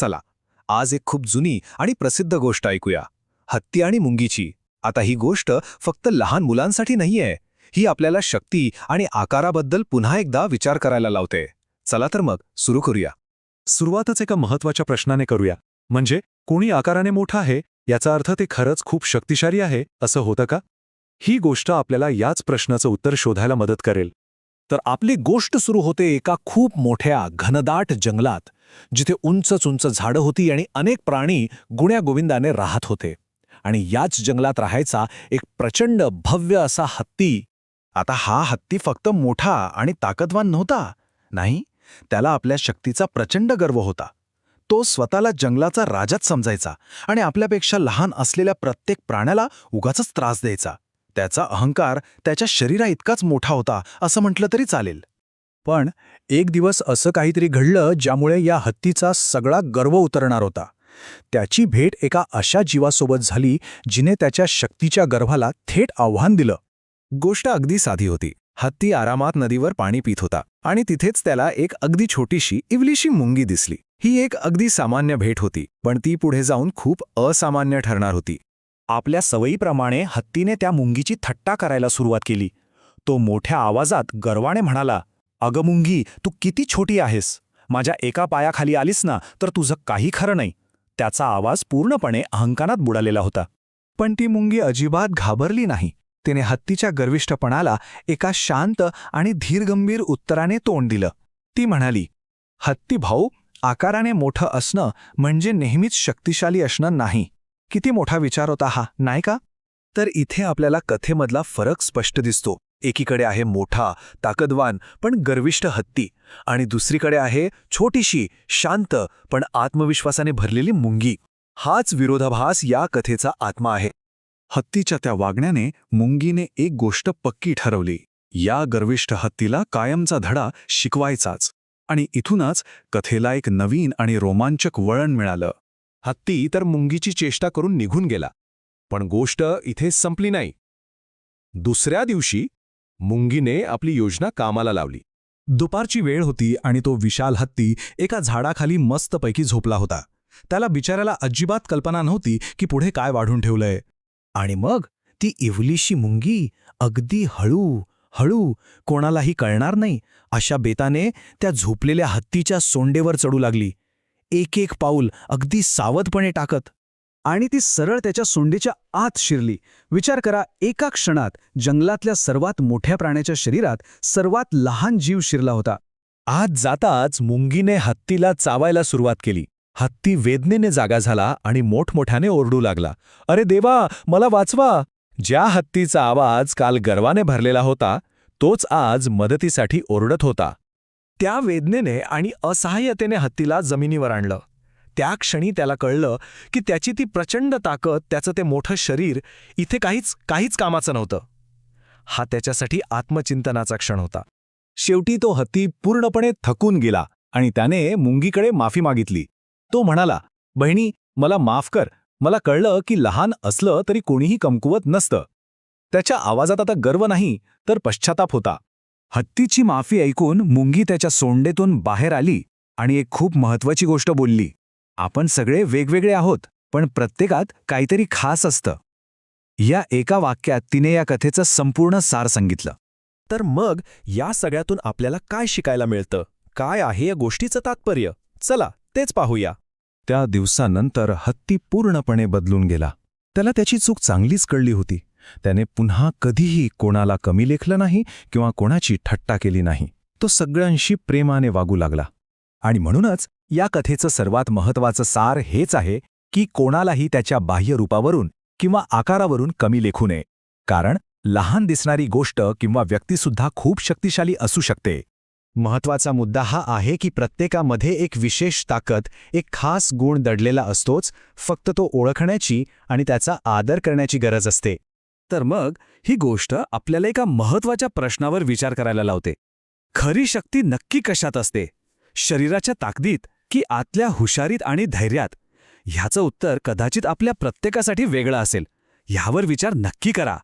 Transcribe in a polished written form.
चला आज एक खूप जुनी आणि प्रसिद्ध गोष्ट ऐकूया, हत्ती आणि मुंगीची. आता ही गोष्ट फक्त लहान मुलांसाठी नाहीये, ही आपल्याला शक्ती आणि आकाराबद्दल पुन्हा एकदा विचार करायला लावते. चला तर मग सुरू करूया. सुरुवातच एका महत्त्वाच्या प्रश्नाने करूया, म्हणजे कोणी आकाराने मोठा आहे याचा अर्थ ते खरंच खूप शक्तिशाली आहे असं होतं का? ही गोष्ट आपल्याला याच प्रश्नाचं उत्तर शोधायला मदत करेल. तर आपली गोष्ट सुरू होते एका खूप मोठ्या घनदाट जंगलात, जिथे उंच उंच झाडं होती आणि अनेक प्राणी गुण्यागोविंदाने राहत होते. आणि याच जंगलात राहायचा एक प्रचंड भव्य असा हत्ती. आता हा हत्ती फक्त मोठा आणि ताकदवान नव्हता. नाही, त्याला आपल्या शक्तीचा प्रचंड गर्व होता. तो स्वतःला जंगलाचा राजाच समजायचा आणि आपल्यापेक्षा लहान असलेल्या प्रत्येक प्राण्याला उगाचच त्रास द्यायचा. त्याचा अहंकार त्याच्या शरीराइतकाच मोठा होता असं म्हटलं तरी चालेल. पण एक दिवस असं काहीतरी घडलं ज्यामुळे या हत्तीचा सगळा गर्व उतरणार होता. त्याची भेट एका अशा जीवासोबत झाली जिने त्याच्या शक्तीच्या गर्भाला थेट आव्हान दिलं. गोष्ट अगदी साधी होती. हत्ती आरामात नदीवर पाणी पित होता आणि तिथेच त्याला एक अगदी छोटीशी इवलीशी मुंगी दिसली. ही एक अगदी सामान्य भेट होती, पण ती पुढे जाऊन खूप असामान्य ठरणार होती. आपल्या सवयीप्रमाणे हत्तीने त्या मुंगीची थट्टा करायला सुरुवात केली. तो मोठ्या आवाजात गर्वाने म्हणाला, "अगं मुंगी, तू किती छोटी आहेस. माझ्या एका पायाखाली आलीस ना तर तुझं काही खरं नाही." त्याचा आवाज पूर्णपणे अहंकारात बुडालेला होता. पण ती मुंगी अजिबात घाबरली नाही. तिने हत्तीच्या गर्विष्ठपणाला एका शांत आणि धीरगंभीर उत्तराने तोंड दिलं. ती म्हणाली, "हत्ती भाऊ, आकाराने मोठं असणं म्हणजे नेहमीच शक्तिशाली असणं नाही." किती मोठा विचार होता हा, नाही का? तर इथे आपल्याला कथेमधला फरक स्पष्ट दिसतो. एकीकडे आहे मोठा, ताकदवान पण गर्विष्ठ हत्ती, आणि दुसरीकडे आहे छोटीशी, शांत पण आत्मविश्वासाने भरलेली मुंगी. हाच विरोधाभास या कथेचा आत्मा आहे. हत्तीच्या त्या वागण्याने मुंगीने एक गोष्ट पक्की ठरवली. या गर्विष्ठ हत्तीला कायमचा धडा शिकवायचाच. आणि इथूनच कथेला एक नवीन आणि रोमांचक वळण मिळालं. हत्ती तर मुंगीची चेष्टा करून निघून गेला. पण गोष्ट इथे संपली नाही. दुसऱ्या दिवशी मुंगीने आपली योजना कामाला लावली. दुपारची वेळ होती आणि तो विशाल हत्ती एका झाडाखाली मस्तपैकी झोपला होता. त्याला बिचाऱ्याला अजिबात कल्पना नव्हती की पुढे काय वाढून ठेवलंय. आणि मग ती इवलीशी मुंगी अगदी हळू कोणालाही कळणार नाही अशा बेताने त्या झोपलेल्या हत्तीच्या सोंडेवर चढू लागली, एक एक पाऊल अगदी सावधपणे टाकत. आणि ती सरळ त्याच्या सोंडेच्या आत शिरली. विचार करा, एका क्षणात जंगलातल्या सर्वात मोठ्या प्राण्याच्या शरीरात सर्वात लहान जीव शिरला होता. आत जाताच मुंगीने हत्तीला चावायला सुरुवात केली. हत्ती वेदनेने जागा झाला आणि मोठमोठ्याने ओरडू लागला, "अरे देवा, मला वाचवा!" ज्या हत्तीचा आवाज काल गर्वाने भरलेला होता, तोच आज मदतीसाठी ओरडत होता. त्या वेदनेने आणि असहाय्यतेने हत्तीला जमिनीवर आणलं. त्या क्षणी त्याला कळलं की त्याची ती प्रचंड ताकद, त्याचं ते मोठं शरीर इथे काहीच कामाचं नव्हतं. हा त्याच्यासाठी आत्मचिंतनाचा क्षण होता. शेवटी तो हत्ती पूर्णपणे थकून गेला आणि त्याने मुंगीकडे माफी मागितली. तो म्हणाला, "बहिणी, मला माफ कर. मला कळलं की लहान असलं तरी कोणीही कमकुवत नसतं." त्याच्या आवाजात आता गर्व नाही तर पश्चाताप होता. हत्तीची माफी ऐकून मुंगी त्याच्या सोंडेतून बाहेर आली आणि एक खूप महत्त्वाची गोष्ट बोलली, "आपण सगळे वेगवेगळे आहोत, पण प्रत्येकात काहीतरी खास असतं." या एका वाक्यात तिने या कथेचं संपूर्ण सार सांगितलं. तर मग या सगळ्यातून आपल्याला काय शिकायला मिळतं? काय आहे या गोष्टीचं तात्पर्य? चला तेच पाहूया. त्या दिवसानंतर हत्ती पूर्णपणे बदलून गेला. त्याला त्याची चूक चांगलीच कळली होती. त्याने पुन्हा कधीही कोणाला कमी लेखलं नाही किंवा कोणाची थट्टा केली नाही. तो सगळ्यांशी प्रेमाने वागू लागला. आणि म्हणूनच या कथेचं सर्वात महत्त्वाचं सार हेच आहे की कोणालाही त्याच्या बाह्य रूपावरून किंवा आकारावरून कमी लेखू नये. कारण लहान दिसणारी गोष्ट किंवा व्यक्तीसुद्धा खूप शक्तिशाली असू शकते. महत्त्वाचा मुद्दा हा आहे की प्रत्येकामध्ये एक विशेष ताकद, एक खास गुण दडलेला असतोच. फक्त तो ओळखण्याची आणि त्याचा आदर करण्याची गरज असते. तर मग ही गोष्ट आपल्याला एका महत्त्वाच्या प्रश्नावर विचार करायला लावते. खरी शक्ती नक्की कशात असते? शरीराच्या ताकदीत की आतल्या हुशारीत आणि धैर्यात? ह्याचं उत्तर कदाचित आपल्या प्रत्येकासाठी वेगळं असेल. ह्यावर विचार नक्की करा.